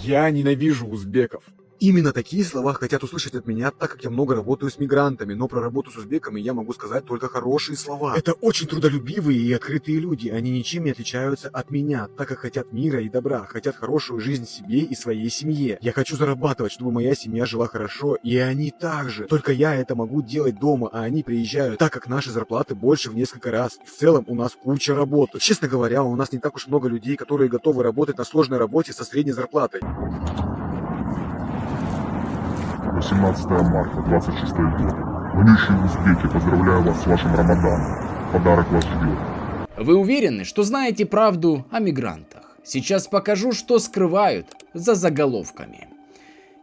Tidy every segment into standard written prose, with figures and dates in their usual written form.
Я ненавижу узбеков. Именно такие слова хотят услышать от меня, так как я много работаю с мигрантами, но про работу с узбеками я могу сказать только хорошие слова. Это очень трудолюбивые и открытые люди, они ничем не отличаются от меня, так как хотят мира и добра, хотят хорошую жизнь себе и своей семье. Я хочу зарабатывать, чтобы моя семья жила хорошо, и они также. Только я это могу делать дома, а они приезжают, так как наши зарплаты больше в несколько раз. И в целом у нас куча работы. Честно говоря, у нас не так уж много людей, которые готовы работать на сложной работе со средней зарплатой. 18 марта, 26 год. Вонючие узбеки, поздравляю вас с вашим Рамаданом. Подарок вас ждет. Вы уверены, что знаете правду о мигрантах? Сейчас покажу, что скрывают за заголовками.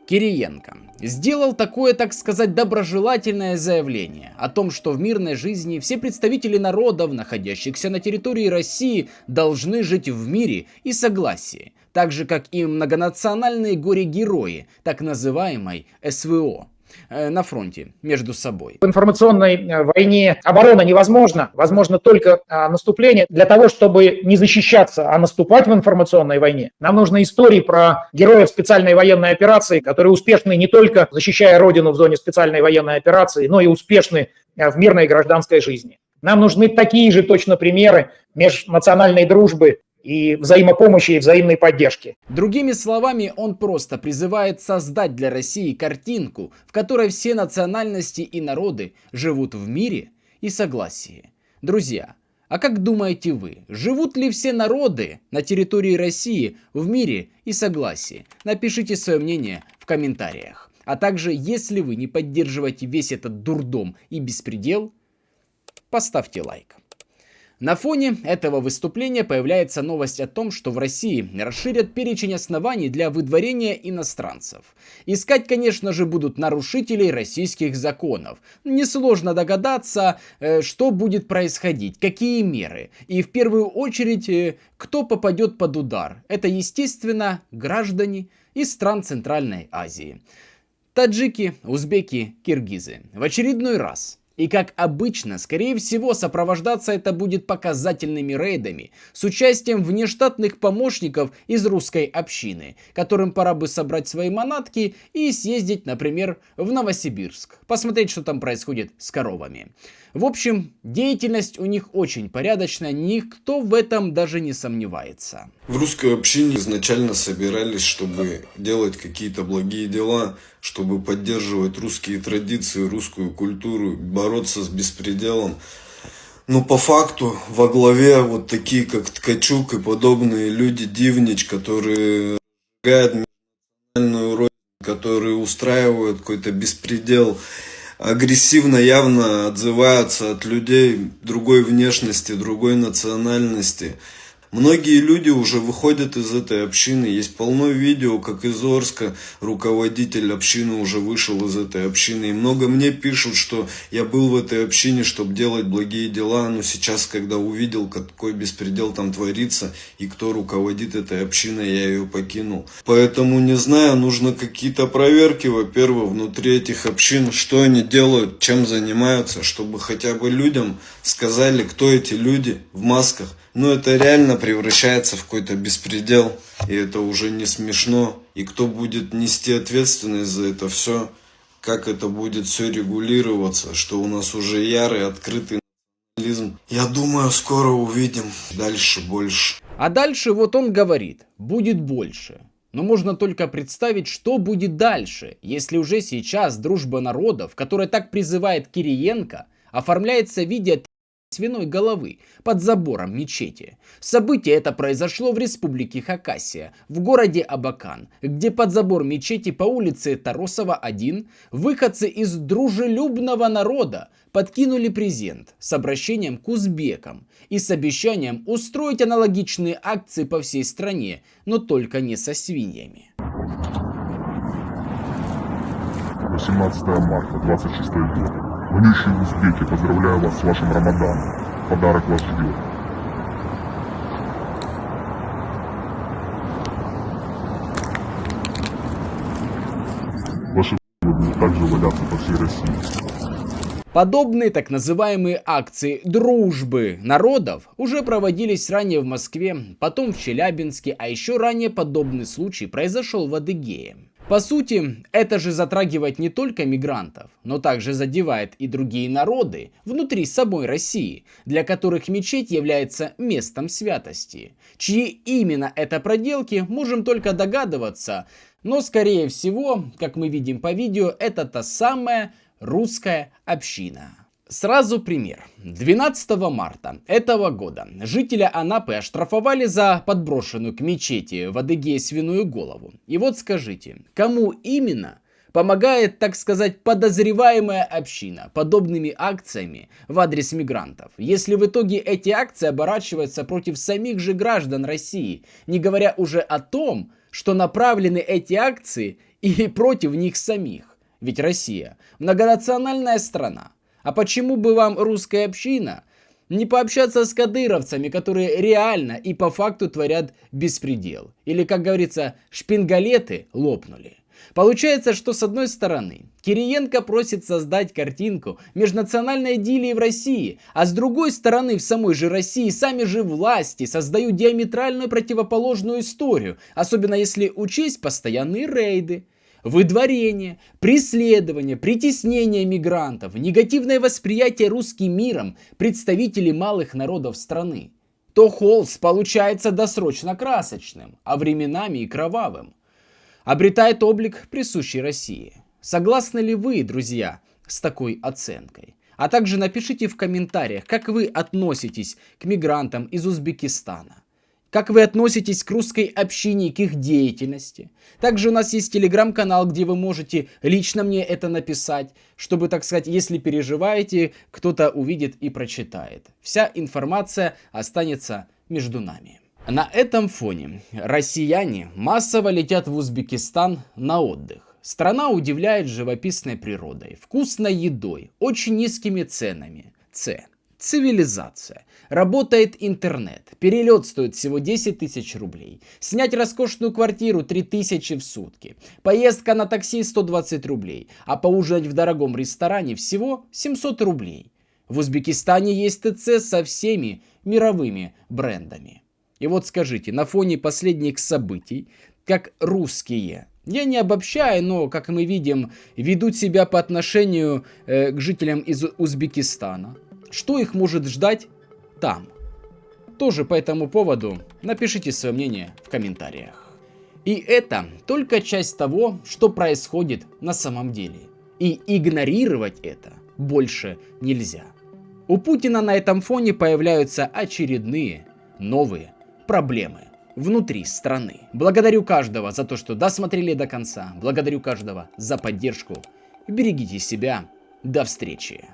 Кириенко сделал такое, так сказать, доброжелательное заявление о том, что в мирной жизни все представители народов, находящихся на территории России, должны жить в мире и согласии, так же, как и многонациональные горе-герои, так называемой СВО, на фронте между собой. В информационной войне оборона невозможна, возможно только наступление. Для того, чтобы не защищаться, а наступать в информационной войне, нам нужны истории про героев специальной военной операции, которые успешны не только защищая родину в зоне специальной военной операции, но и успешны в мирной и гражданской жизни. Нам нужны такие же точно примеры межнациональной дружбы и взаимопомощи, и взаимной поддержки. Другими словами, он просто призывает создать для России картинку, в которой все национальности и народы живут в мире и согласии. Друзья, а как думаете вы, живут ли все народы на территории России в мире и согласии? Напишите свое мнение в комментариях. А также, если вы не поддерживаете весь этот дурдом и беспредел, поставьте лайк. На фоне этого выступления появляется новость о том, что в России расширят перечень оснований для выдворения иностранцев. Искать, конечно же, будут нарушителей российских законов. Несложно догадаться, что будет происходить, какие меры. И в первую очередь, кто попадет под удар. Это, естественно, граждане из стран Центральной Азии. Таджики, узбеки, киргизы. В очередной раз. И как обычно, скорее всего, сопровождаться это будет показательными рейдами с участием внештатных помощников из русской общины, которым пора бы собрать свои манатки и съездить, например, в Новосибирск, посмотреть, что там происходит с коровами. В общем, деятельность у них очень порядочная, никто в этом даже не сомневается. В русской общине изначально собирались, чтобы делать какие-то благие дела, чтобы поддерживать русские традиции, русскую культуру, бороться с беспределом. Но по факту во главе вот такие, как Ткачук и подобные люди, Дивнич, которые сжигают национальную родину, которые устраивают какой-то беспредел, агрессивно явно отзываются от людей другой внешности, другой национальности. Многие люди уже выходят из этой общины. Есть полно видео, как из Орска руководитель общины уже вышел из этой общины. И много мне пишут, что я был в этой общине, чтобы делать благие дела. Но сейчас, когда увидел, какой беспредел там творится и кто руководит этой общиной, я ее покинул. Поэтому, не знаю, нужно какие-то проверки, во-первых, внутри этих общин, что они делают, чем занимаются, чтобы хотя бы людям сказали, кто эти люди в масках. Но это реально превращается в какой-то беспредел, и это уже не смешно. И кто будет нести ответственность за это все, как это будет все регулироваться, что у нас уже ярый, открытый национализм. Я думаю, скоро увидим дальше больше. А дальше вот он говорит, будет больше. Но можно только представить, что будет дальше, если уже сейчас дружба народов, которая так призывает Кириенко, оформляется в виде свиной головы под забором мечети. Событие это произошло в республике Хакасия, в городе Абакан, где под забор мечети по улице Таросова 1 выходцы из дружелюбного народа подкинули презент с обращением к узбекам и с обещанием устроить аналогичные акции по всей стране, но только не со свиньями. 18 марта, 26 год. Вонючие узбеки, поздравляю вас с вашим Рамаданом. Подарок вас ждет. Ваши будут также валяться по всей России. Подобные так называемые акции дружбы народов уже проводились ранее в Москве, потом в Челябинске, а еще ранее подобный случай произошел в Адыгее. По сути, это же затрагивает не только мигрантов, но также задевает и другие народы внутри самой России, для которых мечеть является местом святости. Чьи именно это проделки, можем только догадываться, но скорее всего, как мы видим по видео, это та самая русская община. Сразу пример. 12 марта этого года жителя Анапы оштрафовали за подброшенную к мечети в Адыгее свиную голову. И вот скажите, кому именно помогает, так сказать, подозреваемая община подобными акциями в адрес мигрантов, если в итоге эти акции оборачиваются против самих же граждан России, не говоря уже о том, что направлены эти акции и против них самих. Ведь Россия многонациональная страна. А почему бы вам, русская община, не пообщаться с кадыровцами, которые реально и по факту творят беспредел? Или, как говорится, шпингалеты лопнули. Получается, что с одной стороны Кириенко просит создать картинку межнациональной идиллии в России, а с другой стороны в самой же России сами же власти создают диаметрально противоположную историю, особенно если учесть постоянные рейды, выдворение, преследование, притеснение мигрантов, негативное восприятие русским миром представителей малых народов страны. То холст получается досрочно красочным, а временами и кровавым. Обретает облик, присущий России. Согласны ли вы, друзья, с такой оценкой? А также напишите в комментариях, как вы относитесь к мигрантам из Узбекистана. Как вы относитесь к русской общине и к их деятельности. Также у нас есть телеграм-канал, где вы можете лично мне это написать, чтобы, так сказать, если переживаете, кто-то увидит и прочитает. Вся информация останется между нами. На этом фоне россияне массово летят в Узбекистан на отдых. Страна удивляет живописной природой, вкусной едой, очень низкими ценами. Цивилизация. Работает интернет. Перелет стоит всего 10 тысяч рублей. Снять роскошную квартиру 3000 в сутки. Поездка на такси 120 рублей. А поужинать в дорогом ресторане всего 700 рублей. В Узбекистане есть ТЦ со всеми мировыми брендами. И вот скажите, на фоне последних событий, как русские, я не обобщаю, но, как мы видим, ведут себя по отношению к жителям из Узбекистана. Что их может ждать там? Тоже по этому поводу напишите свое мнение в комментариях. И это только часть того, что происходит на самом деле. И игнорировать это больше нельзя. У Путина на этом фоне появляются очередные новые проблемы внутри страны. Благодарю каждого за то, что досмотрели до конца. Благодарю каждого за поддержку. Берегите себя. До встречи.